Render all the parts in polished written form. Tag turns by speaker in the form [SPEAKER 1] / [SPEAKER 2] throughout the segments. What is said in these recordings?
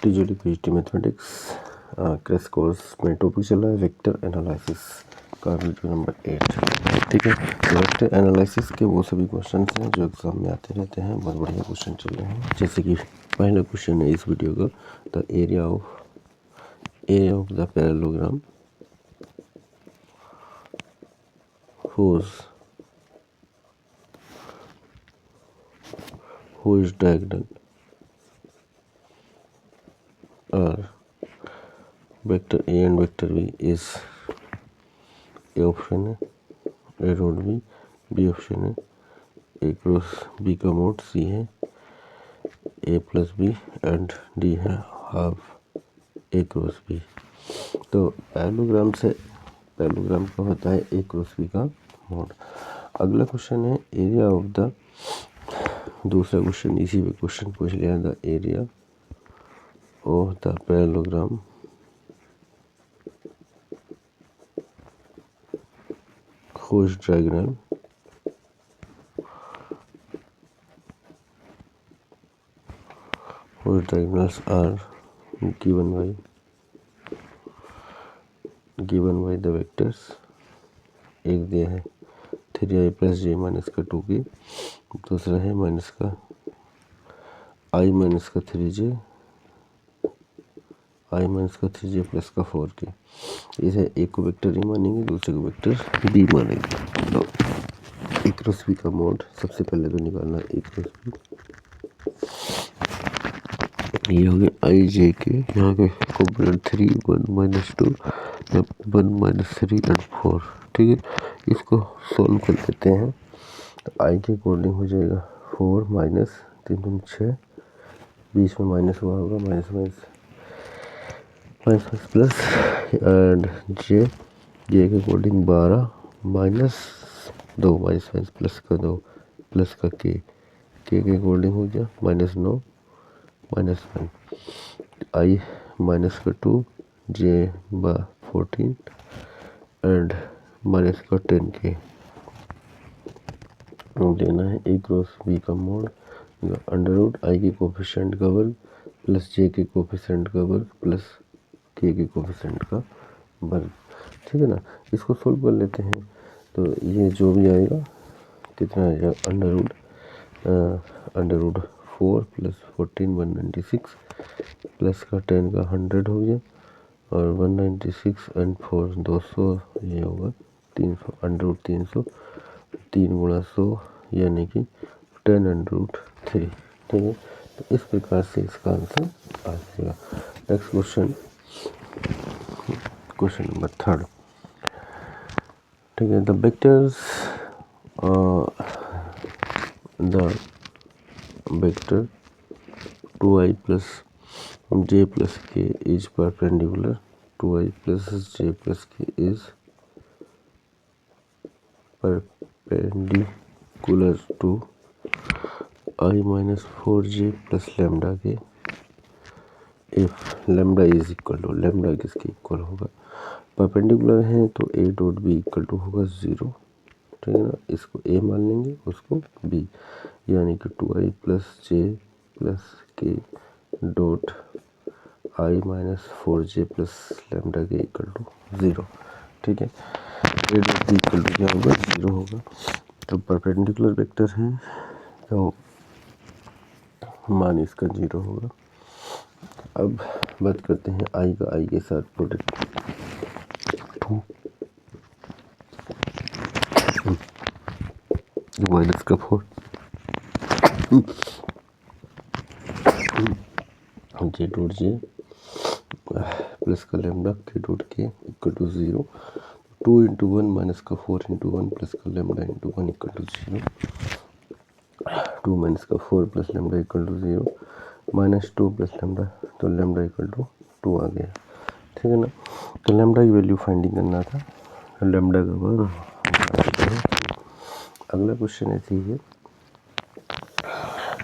[SPEAKER 1] TGT PGT mathematics crash course में topic चल रहा है वेक्टर एनालिसिस का वीडियो नंबर 8। ठीक है, तो वेक्टर एनालिसिस के वो सभी क्वेश्चन हैं जो एग्जाम में आते रहते हैं। बहुत बढ़िया क्वेश्चन चल रहे हैं। जैसे कि पहला क्वेश्चन है इस वीडियो का, the area of the parallelogram whose diagonal are vector A and vector B is A option है, A डॉट B ऑप्शन है, A क्रॉस B का मोड C है, A plus B and D है half A cross B। तो parallelogram का होता है A cross B का मोड। अगला क्वेश्चन है एरिया ऑफ द, दूसरा क्वेश्चन इसी पे क्वेश्चन पूछ लिया, the area of the parallelogram whose diagonals are given by the vectors। एक दिया है 3i प्लस j माइनस का 2k, दूसरा है माइनस का i माइनस का 3j प्लस का 4k। इसे एक को वेक्टर ए मानेंगे, दूसरे को वेक्टर बी मानेंगे। तो ए क्रॉस बी का मोड सबसे पहले तो निकालना है। ए क्रॉस बी ये हो गया आई जे के, यहाँ के कॉम्पोनेंट 3 1 माइनस 2 1 माइनस 3 एंड 4। ठीक है, इसको सॉल्व कर लेते हैं। तो आई के अकॉर्डिंग हो जाएगा 4 माइनस 3 2 6, बीच में माइनस हुआ होगा, माइनस प्लस एंड जे के अकॉर्डिंग 12 माइनस 2 माइनस प्लस का 2 प्लस का के के अकॉर्डिंग हो गया -9 -1, आई माइनस का 2 जे 14 एंड माइनस का 10k। देना है ए क्रॉस बी का मोड, अंडर रूट आई के कोफिशिएंट का वर्ग प्लस जे के कोफिशिएंट का वर्ग प्लस के कोफिशिएंट का वर्ग। ठीक है ना, इसको सोल्व कर लेते हैं। तो ये जो भी आएगा कितना आएगा, अंडर रूट 4 प्लस 14 196 प्लस का 10 का 100 हो गया, और 196 एंड 4 200, ये होगा 300, अंडर रूट 300 3 गुणा 100 यानी कि 10 अंडर रूट 3। ठीक है, तो इस प्रकार से इसका आंसर आ जाएगा। Next question number 3। ठीक है, the vector 2i plus j plus k is perpendicular 2i plus j plus k is perpendicular to i minus 4j plus lambda K if lambda is equal to, lambda किसके equal होगा, perpendicular है तो a dot B equal to होगा 0। ठीक है ना, इसको a मान लेंगे, उसको b, यानी कि 2i plus j plus k dot i minus 4j plus lambda K equal to 0। ठीक है, a dot B equal to क्या होगा, 0 होगा। तो परपेंडिकुलर वेक्टर है तो मान इसका 0 होगा। अब बात करते हैं i का i के साथ प्रोडक्ट, 2 माइनस का 4 जे डॉट जे प्लस का lambda K dot K equal to 0, 2 into 1 minus का 4 इंटू 1 प्लस का lambda into 1 equal to 0, 2 minus का 4 plus lambda equal to 0, minus 2 plus lambda, तो लैम्डा इक्वल टू 2 आ गया। ठीक है ना, तो लैम्डा की वैल्यू फाइंडिंग करना था, लैम्डा का वर्ग। अगला क्वेश्चन ऐसे ही है,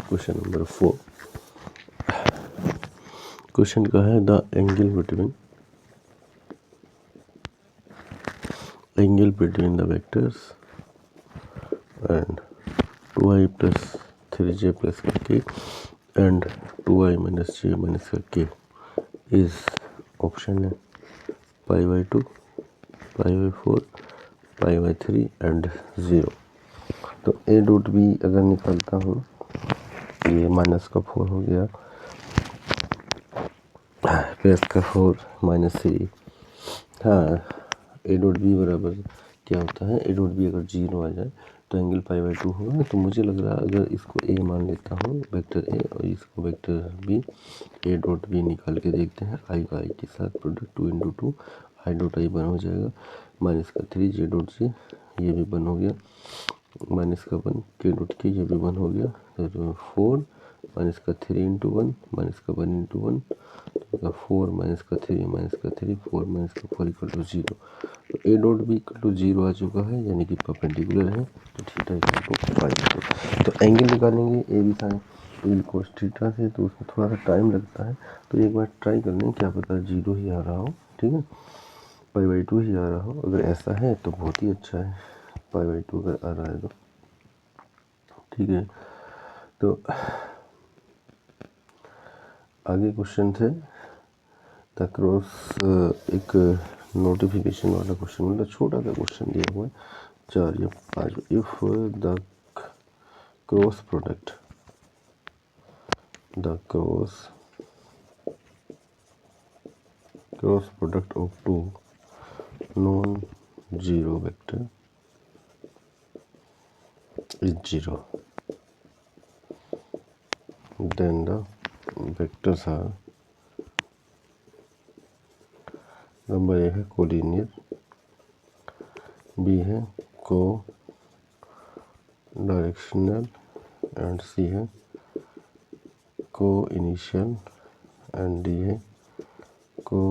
[SPEAKER 1] क्वेश्चन नंबर 4। क्वेश्चन का है the angle between the vectors and 2i plus 3j plus का k and 2i minus j minus का k इज ऑप्शन है π/2, π/4, π/3 एंड 0। तो ए डॉट बी अगर निकालता हूँ, ये माइनस का 4 हो गया, प्लस का 4 -3। हाँ, ए डॉट बी बराबर क्या होता है, ए डॉट बी अगर 0 आ जाए तो एंगल π/2 होगा। तो मुझे लग रहा है अगर इसको ए मान लेता हूँ, वेक्टर ए, और इसको vector B, A dot B निकाल के देखते हैं। आई का आई के साथ प्रोडक्ट 2 × 2, आई डॉट आई बन हो जाएगा, माइनस का 3 जे डॉट जे, ये भी बन हो गया, माइनस का 1 के डॉट के, ये भी 1 हो गया। तो 4 माइनस का 3 × 1 माइनस का 1 × 1, तो 4 माइनस का 3 माइनस का 3, 4 माइनस का 4 इक्वल टू 0। तो A dot B equal to 0 आ चुका है, यानी कि परपेंडिकुलर है। तो थीटा इक्वल टू 5। तो एंगल निकालेंगे A B sine angle cos theta से, तो उसमें थोड़ा सा टाइम लगता है। तो एक बार ट्राई कर लें, क्या पता 0 ही आ रहा हो, ठीक है, π/2 ही आ रहा हो। अगर ऐसा है तो बहुत ही अच्छा है, π/2 अगर आ रहा है तो ठीक है। तो आगे क्वेश्चन थे द क्रॉस, एक नोटिफिकेशन वाला क्वेश्चन, मतलब छोटा सा क्वेश्चन दिया हुआ है, 4 या 5। If the cross product of two non zero vector is 0, then the vectors are, number A है कोलिनियर, बी है को डायरेक्शनल, एंड सी है को इनिशियल, एंड डी है को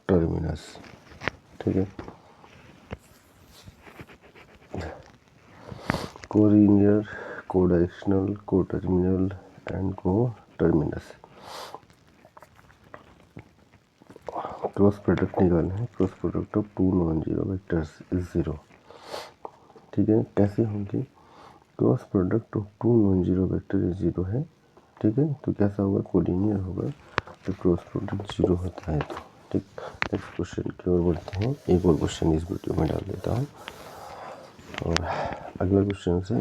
[SPEAKER 1] टर्मिनस। ठीक है, collinear, codirectional, coterminal and coterminus. Cross product निकालना है, cross product of two non zero vectors is 0। ठीक है, कैसे होंगे, cross product of two non zero vector is 0 है। ठीक है, तो कैसा होगा, कोलिनियर होगा, तो क्रॉस प्रोडक्ट 0 होता है। तो ठीक, नेक्स्ट क्वेश्चन की ओर बढ़ते हैं। एक और क्वेश्चन इस वीडियो में डाल देता हूँ, और अगला क्वेश्चन से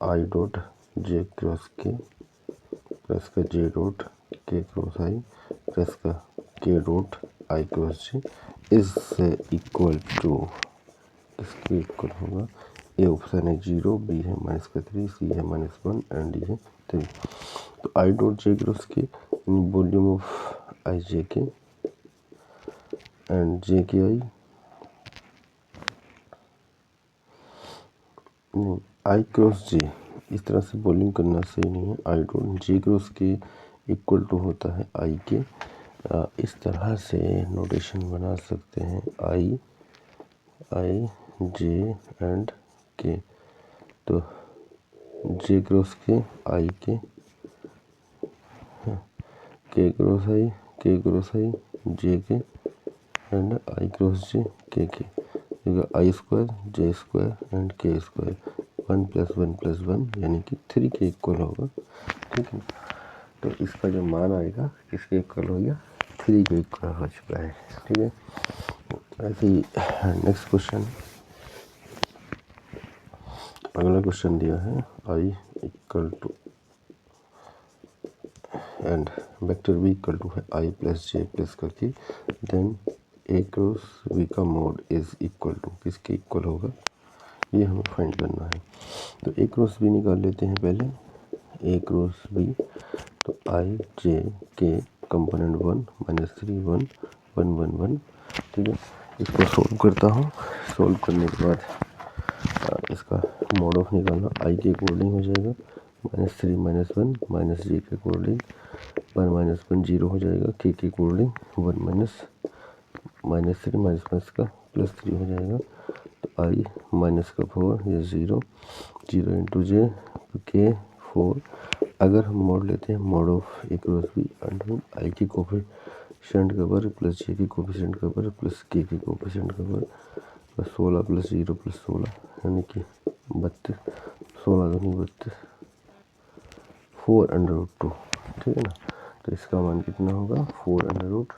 [SPEAKER 1] I dot J cross K plus का J dot K cross I plus का K dot I cross J is equal to, इसके इक्वल होगा, ए ऑप्शन है 0, बी है -3, सी है -1 एंड डी है 3। तो आई डॉट जे क्रॉस के वॉल्यूम ऑफ आई जे के एंड जे के आई, नहीं, आई क्रॉस जे, इस तरह से वॉल्यूम करना सही नहीं है। आई डॉट जे क्रॉस के इक्वल टू होता है आई के। इस तरह से नोटेशन बना सकते हैं, आई जे एंड के। तो जे क्रॉस के आई के क्रॉस आई, के क्रॉस आई, जे के एंड आई क्रॉस जे के आई स्क्वायर जे स्क्वायर एंड के स्क्वायर, 1 + 1 + 1 यानी कि 3 के इक्वल होगा। ठीक है, तो इसका जो मान आएगा किसके इक्वल हो गया, 3 के इक्वल हो चुका है। ठीक है, ऐसे ही नेक्स्ट क्वेश्चन, अगला क्वेश्चन दिया है I equal to and vector B equal to है आई प्लस जे प्लस करके, देन ए क्रॉस बी का मोड इज इक्वल टू, किसके इक्वल होगा, ये हमें फाइंड करना है। तो ए क्रॉस बी निकाल लेते हैं पहले, ए क्रॉस बी, तो आई जे के कंपोनेंट 1 -3 1 1 1 1। ठीक है, इसको सोल्व करता हूँ। सोल्व करने के बाद इसका मोड ऑफ निकालना, आई के अकॉर्डिंग हो जाएगा, -3 -1 जे के अकॉर्डिंग 1 -1 0 हो जाएगा, के अकॉर्डिंग 1 -3 माइनस का +3 हो जाएगा। तो आई माइनस का 4 ये 0 × जे के 4। अगर हम मोड लेते हैं, mod of A cross B under I के कोफिशिएंट का वर्ग प्लस जे के कोफिशिएंट का वर्ग प्लस के कोफिशिएंट का वर्ग, 16 + 0 + 16 यानी कि 32, 16 दूनी 32, 4 √2। ठीक है ना। तो इसका मान कितना होगा 4 अंडर रूट